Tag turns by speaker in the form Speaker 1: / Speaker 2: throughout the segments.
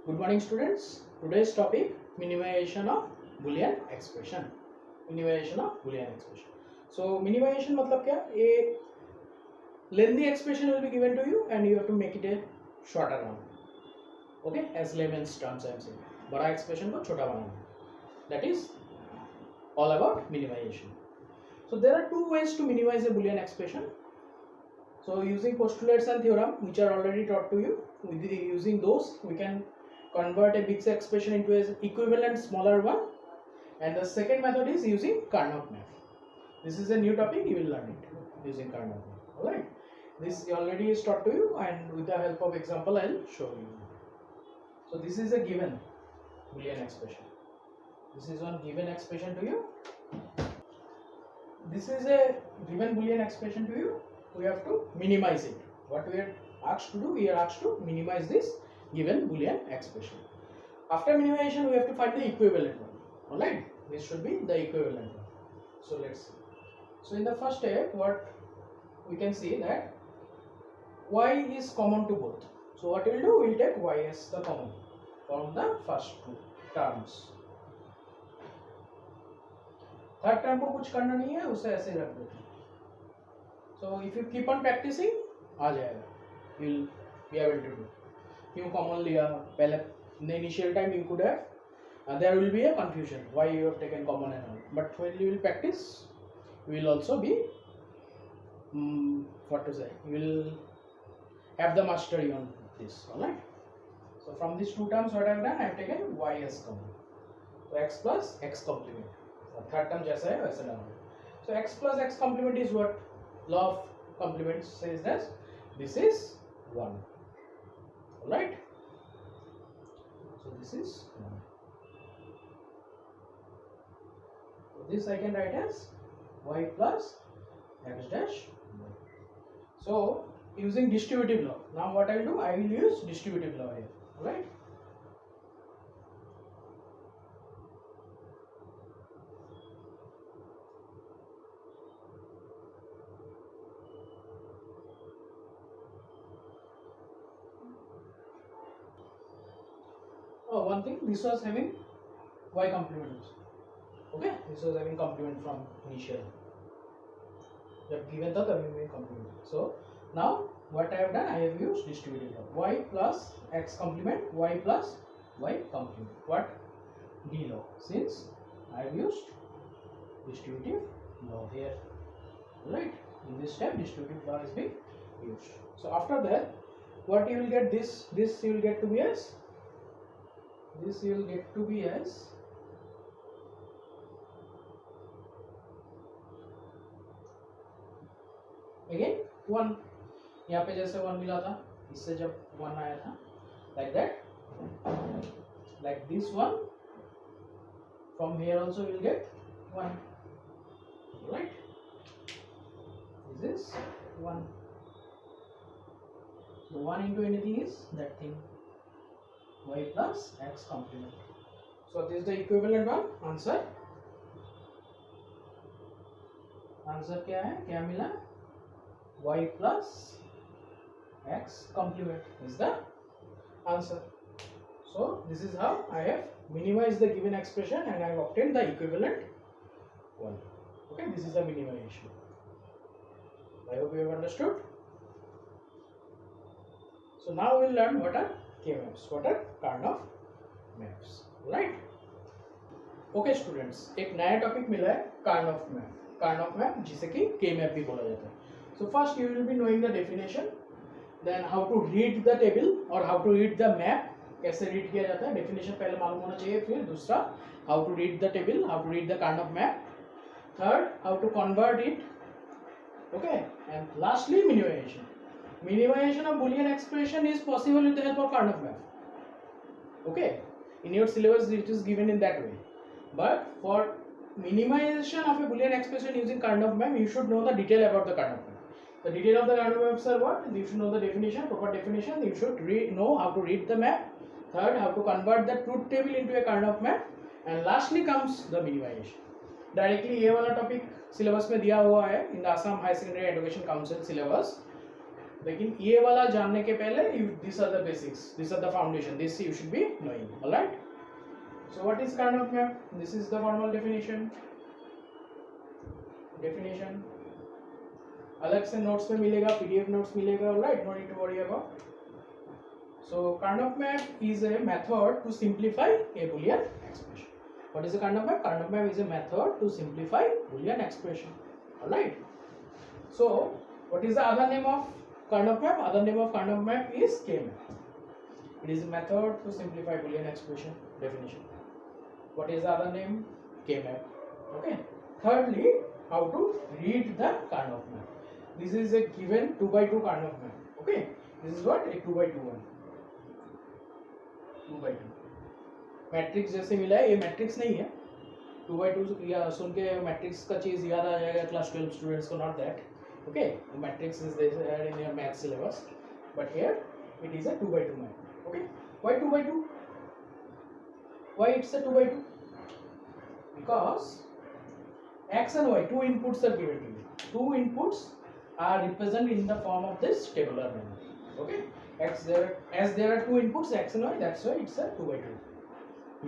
Speaker 1: Good morning students. Today's topic minimization of Boolean expression. Minimization of Boolean expression. So minimization मतलब क्या? A lengthy expression will be given to you and you have to make it a shorter one. Okay? As layman's terms I am saying. बड़ा expression को छोटा बनाना. That is all about minimization. So there are two ways to minimize a Boolean expression. So using postulates and theorem which are already taught to you, using those we can convert a big expression into an equivalent smaller one, and the second method is using Carnot map. This is a new topic, you will learn it using Carnot map. Alright, this already is taught to you and with the help of example I will show you. So this is a given Boolean expression. This is one given expression to you. This is a given Boolean expression to you. We have to minimize it. What we are asked to do, we are asked to minimize this given Boolean expression. After minimization, we have to find the equivalent one. Alright, this should be the equivalent one. So let's see. So in the first step, what we can see that y is common to both. So what we'll do, we'll take y as the common from the first two terms. Third term को कुछ करना नहीं है, उसे ऐसे रख देते हैं. So if you keep on practicing, आ जाएगा. You'll be able to do. क्यों कॉमन लिया पहले in the initial time you could have there will be a confusion why you have taken common and all, but when you will practice you will also be what to say, you will have the mastery on this. Alright, so from these two terms what I have done, I have taken y as common. So x plus x complement, third term जैसा है वैसा डालना. So x plus x complement is what law of complement says that this is 1. Alright, so this is 1. So this I can write as y plus x dash y. So using distributive law, now what I will do, I will use distributive law here. Alright, oh, one thing, this was having y complement. Okay, this was having complement from initial. जब given था तभी में complement. So now what I have done, I have used distributive law. Y plus x complement, y plus y complement. What? D law. Since I have used distributive law here. Right? In this step, distributive law is being used. So after that, what you will get, this you will get to be as, this you will get to be as again 1. यहाँ पे जैसे 1 मिला था, इससे जब 1 आया था, like that, like this one, from here also you will get 1. Right? This is 1. So 1 into anything is that thing, y plus x complement. So this is the equivalent one. Answer क्या है, क्या मिला, y plus x complement is the answer. So this is how I have minimized the given expression and I have obtained the equivalent one. Okay, this is the minimization. I hope you have understood. So now we will learn what are K-maps, what are Karnaugh maps, right? Okay students, एक नया topic मिला है Karnaugh map जिसे कि K-map भी बोला जाता है. So first you will be knowing the definition, then how to read the table or how to read the map, कैसे read किया जाता है, definition पहले मालूम होना चाहिए. फिर दूसरा how to read the table, how to read the Karnaugh map. Third, how to convert it. Okay, and lastly minimization. Minimization of Boolean expression is possible with the help of Karnaugh map. Okay, in your syllabus it is given in that way. But for minimization of a Boolean expression using Karnaugh map, you should know the detail about the Karnaugh map. The detail of the Karnaugh maps are what? You should know the definition, proper definition. You should know how to read the map. Third, how to convert the truth table into a Karnaugh map. And lastly comes the minimization. Directly ये वाला topic syllabus में दिया हुआ है in the Assam high secondary education council syllabus. लेकिन ये वाला जानने के पहले this are the basics, this are the foundation, this you should be knowing. Alright, so what is Karnaugh map? This is the formal definition. अलग से notes में मिलेगा, पीडीएफ नोट्स मिलेगा. Alright, no need to worry about. So Karnaugh map is a method to simplify a Boolean expression. What is a Karnaugh map? Karnaugh map is a method to simplify Boolean expression. Alright. So what is the other name of Karnaugh map? Other name of Karnaugh map is K-map. It is a method to simplify Boolean expression. Definition. What is the other name? K-map. Okay. Thirdly, how to read the Karnaugh map. This is a given 2 by 2 Karnaugh map. Okay. This is what a 2 by 2 one. 2 by 2 matrix जैसे मिला है, ये matrix नहीं है. 2 by 2 या सुन के matrix का चीज याद आ जाएगा क्लास 12 स्टूडेंट्स को. Not that. Okay, matrix is there in your math syllabus, but here it is a 2 by 2 map. Okay, why 2 by 2? Why it's a 2 by 2? Because x and y, two inputs are given to you. Two inputs are represented in the form of this tabular manner. Okay, as there are two inputs x and y, that's why it's a 2 by 2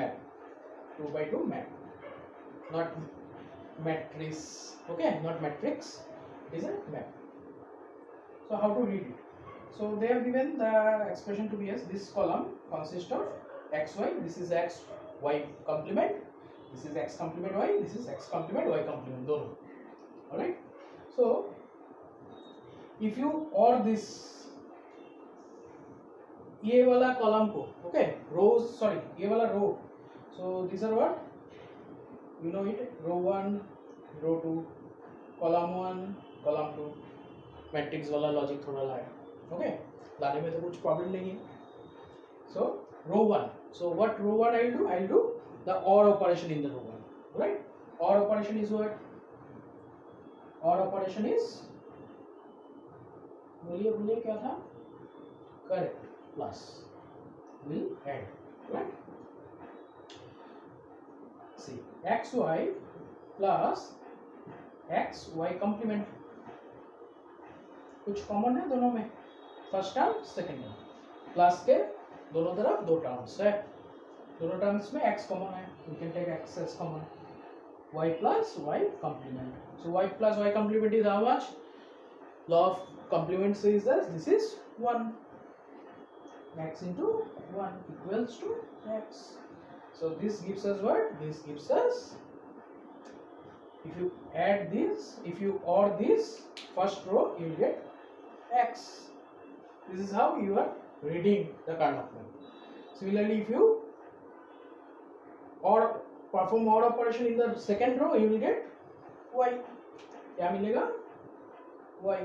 Speaker 1: map. 2 by 2 map, not matrix. Okay, not matrix, it is a map. So how to read it? So they have given the expression to be as this column consists of x y. This is x y complement, this is x complement y, this is x complement y complement, dono. Alright, so if you or this ये वाला column को, okay, रोज, sorry, ये वाला row, so this are what you know it, row 1 row 2 column 1 column 2. Matrix वाला logic थोड़ा लाया. Okay, लाने में तो कुछ प्रॉब्लम नहीं है. So row 1, so what row 1 I will do, I will do the OR operation in the row 1. Right, OR operation is what, OR operation is, बोलिए क्या था? Correct, plus will add. Right, see, xy plus xy complement, कुछ common है दोनों में, first term second term, plus के दोनों तरफ दो टर्म्स है, दोनों टर्म्स में x कॉमन है, you can take x as common. y plus y complement, so y plus y complement is how much? Law of complement says that this is 1. X into 1 equals to x. So this gives us what? This gives us, if you add this, if you or this first row, you will get x. This is how you are reading the Karnaugh map. Similarly, if you or perform or operation in the second row, you will get y. क्या मिलेगा? y.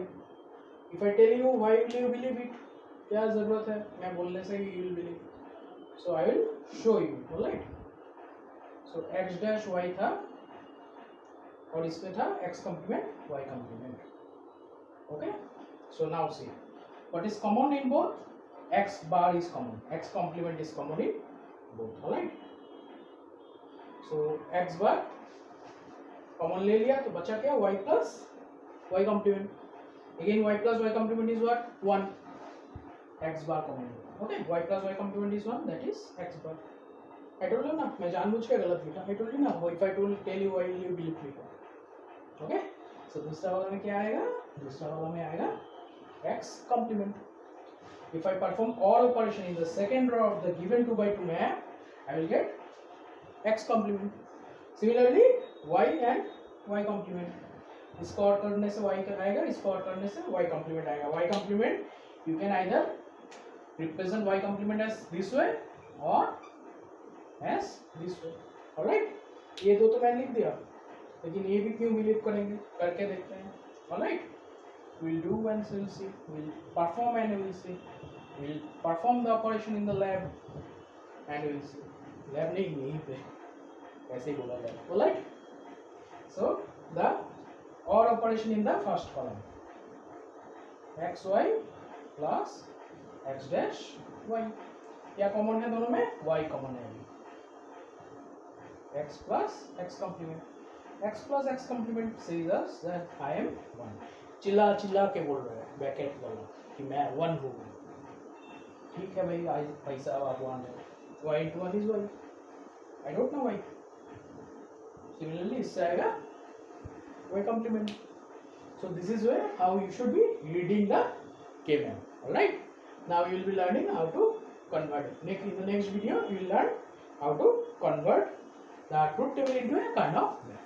Speaker 1: If I tell you, why will you believe it? क्या जरूरत है मैं बोलने से ही you will believe. So I will show you. Alright. So x dash y था और इसमें था x complement y complement. Okay. So now see what is common in both. X bar is common. X complement is common in both. Alright. So x bar common ले लिया तो बचा क्या? y plus y complement. Again y plus y complement is what? 1. x bar common. Okay, y plus y complement is 1, that is x bar. I told you ना, मैं जानबूझ के गलत लिखा. I told you ना, if I told tell you, why will you believe me? Okay, so दूसरा वाला में क्या आएगा? दूसरा वाला में आएगा x complement. If I perform or operation in the second row of the given 2 by 2 map, I will get x complement. Similarly, y and y complement. इसको और करने से y आएगा, इसको और करने से y complement आएगा. y complement you can either represent y complement as this way or as this way. Alright, ये दो तो मैंने लिख दिया, लेकिन ये भी क्यों बिलीव करेंगे, करके देखते हैं. Alright, we'll do and we'll see, we'll perform and we'll see, we'll perform the operation in the lab and we'll see. Lab नहीं, यहीं पे ऐसे ही बोला lab. Alright, so the or operation in the first column, xy plus x dash y. क्या common है दोनों में? y common है. x plus x complement. x plus x complement says us that I am 1. चिल्ला चिल्ला के बोल रहे हैं, ब्रैकेट वाला. कि मैं 1 हूँ, ठीक है भाई, आज पैसा आप 1 है, y into 1 is y, I don't know why. Similarly इससे आएगा y complement. So this is where how you should be reading the K-map. Alright, now you will be learning how to convert it. In the next video you will learn how to convert the truth table into a kind of map.